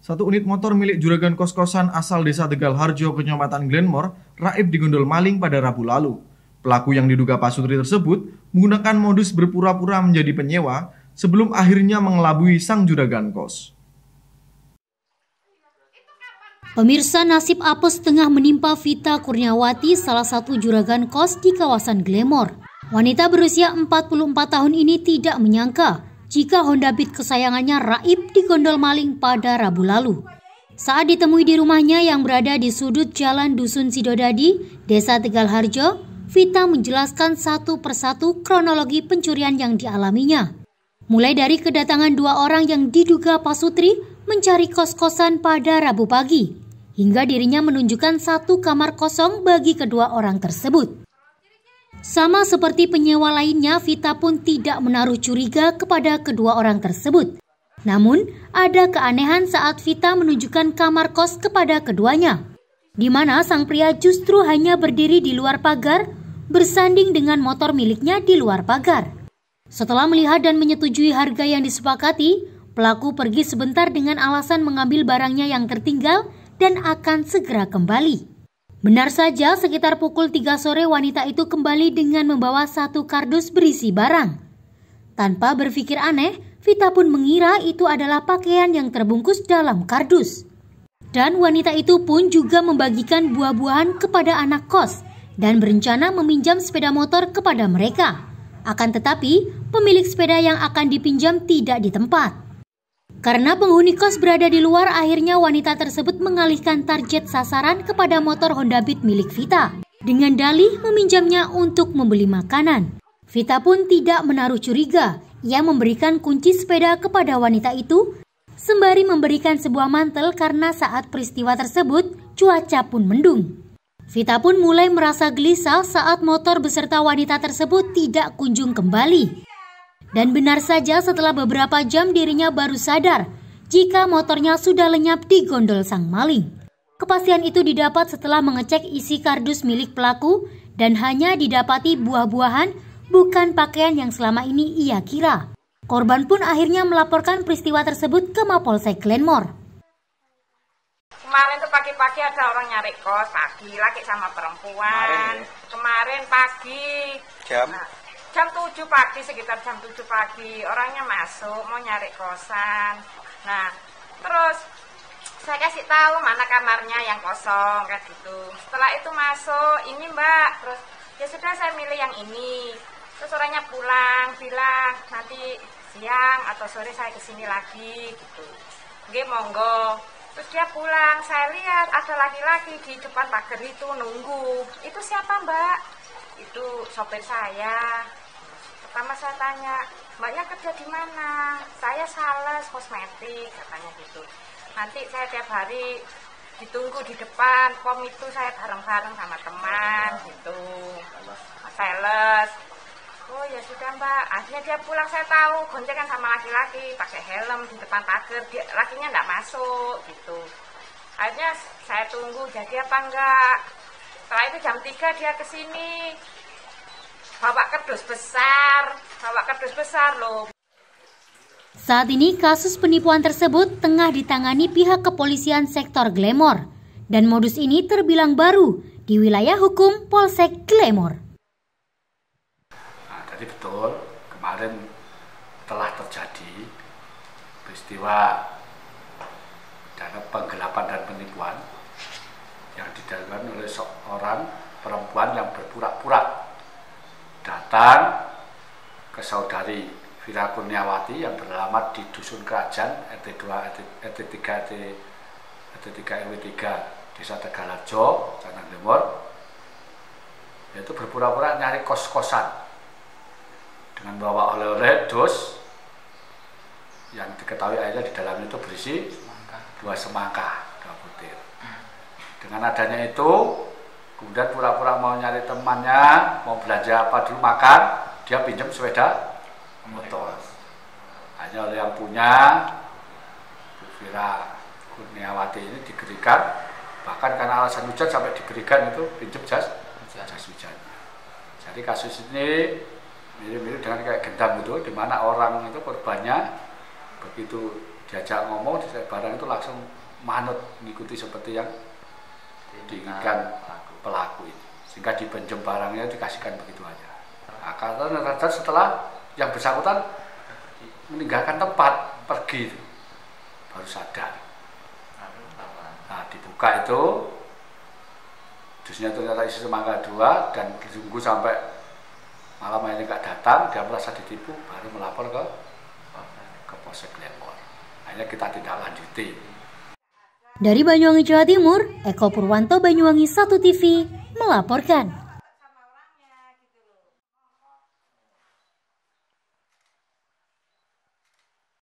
Satu unit motor milik juragan kos-kosan asal desa Tegal Harjo, Kecamatan Glenmore, raib digondol maling pada Rabu lalu. Pelaku yang diduga pasutri tersebut menggunakan modus berpura-pura menjadi penyewa sebelum akhirnya mengelabui sang juragan kos. Pemirsa, nasib apes tengah menimpa Vita Kurniawati, salah satu juragan kos di kawasan Glenmore. Wanita berusia 44 tahun ini tidak menyangka jika Honda Beat kesayangannya raib digondol maling pada Rabu lalu. Saat ditemui di rumahnya yang berada di sudut Jalan Dusun Sidodadi, Desa Tegal Harjo, Vita menjelaskan satu persatu kronologi pencurian yang dialaminya. Mulai dari kedatangan dua orang yang diduga pasutri mencari kos-kosan pada Rabu pagi, hingga dirinya menunjukkan satu kamar kosong bagi kedua orang tersebut. Sama seperti penyewa lainnya, Vita pun tidak menaruh curiga kepada kedua orang tersebut. Namun, ada keanehan saat Vita menunjukkan kamar kos kepada keduanya, di mana sang pria justru hanya berdiri di luar pagar, bersanding dengan motor miliknya di luar pagar. Setelah melihat dan menyetujui harga yang disepakati, pelaku pergi sebentar dengan alasan mengambil barangnya yang tertinggal dan akan segera kembali. Benar saja, sekitar pukul 3 sore wanita itu kembali dengan membawa satu kardus berisi barang. Tanpa berpikir aneh, Vita pun mengira itu adalah pakaian yang terbungkus dalam kardus. Dan wanita itu pun juga membagikan buah-buahan kepada anak kos dan berencana meminjam sepeda motor kepada mereka. Akan tetapi, pemilik sepeda yang akan dipinjam tidak di tempat. Karena penghuni kos berada di luar, akhirnya wanita tersebut mengalihkan target sasaran kepada motor Honda Beat milik Vita dengan dalih meminjamnya untuk membeli makanan. Vita pun tidak menaruh curiga. Ia memberikan kunci sepeda kepada wanita itu sembari memberikan sebuah mantel karena saat peristiwa tersebut cuaca pun mendung. Vita pun mulai merasa gelisah saat motor beserta wanita tersebut tidak kunjung kembali. Dan benar saja, setelah beberapa jam dirinya baru sadar jika motornya sudah lenyap di gondol sang maling. Kepastian itu didapat setelah mengecek isi kardus milik pelaku dan hanya didapati buah-buahan, bukan pakaian yang selama ini ia kira. Korban pun akhirnya melaporkan peristiwa tersebut ke Mapolsek Glenmore. Kemarin tuh pagi-pagi ada orang nyari kos pagi, laki sama perempuan. Kemarin pagi. Jam 7 pagi, sekitar jam 7 pagi, orangnya masuk mau nyari kosan. Nah, terus saya kasih tahu mana kamarnya yang kosong, kayak gitu. Setelah itu masuk, ini mbak, terus ya sudah saya milih yang ini. Terus orangnya pulang, bilang nanti siang atau sore saya kesini lagi, gitu. Oke, monggo. Terus dia pulang, saya lihat ada laki-laki di depan pagar itu nunggu. Itu siapa mbak? Itu sopir saya. Pertama saya tanya, mbaknya kerja di mana? Saya sales kosmetik, katanya gitu. Nanti saya tiap hari ditunggu di depan pom itu, saya bareng-bareng sama teman gitu. Sales. Oh ya sudah mbak. Akhirnya dia pulang, saya tahu goncengan sama laki-laki pakai helm di depan pagar. Lakinya enggak masuk gitu. Akhirnya saya tunggu jadi apa enggak. Setelah itu jam 3 dia kesini. Bawa kardus besar loh. Saat ini kasus penipuan tersebut tengah ditangani pihak kepolisian sektor Glenmore dan modus ini terbilang baru di wilayah hukum Polsek Glenmore. Nah, jadi betul kemarin telah terjadi peristiwa dana penggelapan dan penipuan yang dilakukan oleh seorang perempuan yang berpura-pura datang ke saudari Vita Kurniawati yang beralamat di Dusun Kerajaan RT 2 RT 3 RW 3 Desa Tegal Harjo, Kecamatan Glenmore, yaitu berpura-pura nyari kos-kosan dengan bawa oleh-oleh dus yang diketahui airnya di dalamnya itu berisi 2 semangka 2 butir. Dengan adanya itu kemudian pura-pura mau nyari temannya, mau belanja apa dulu makan, dia pinjam sepeda motor. Hanya oleh yang punya Bu Vita Kurniawati ini diberikan, bahkan karena alasan hujan sampai diberikan itu pinjam jas hujan. Jadi kasus ini mirip-mirip dengan kayak gendam itu, di mana orang itu korbannya begitu diajak ngomong, barang itu langsung manut mengikuti seperti yang diinginkan pelaku ini, sehingga dipinjam barangnya dikasihkan begitu aja. Nah, karena setelah yang bersangkutan meninggalkan tempat, pergi, baru sadar. Nah, dibuka itu, dusnya ternyata isi semangka 2 dan ditunggu sampai malam ini nggak datang, dia merasa ditipu, baru melapor ke Polsek Glenmore. Hanya kita tindak lanjuti. Dari Banyuwangi, Jawa Timur, Eko Purwanto, Banyuwangi 1 TV melaporkan.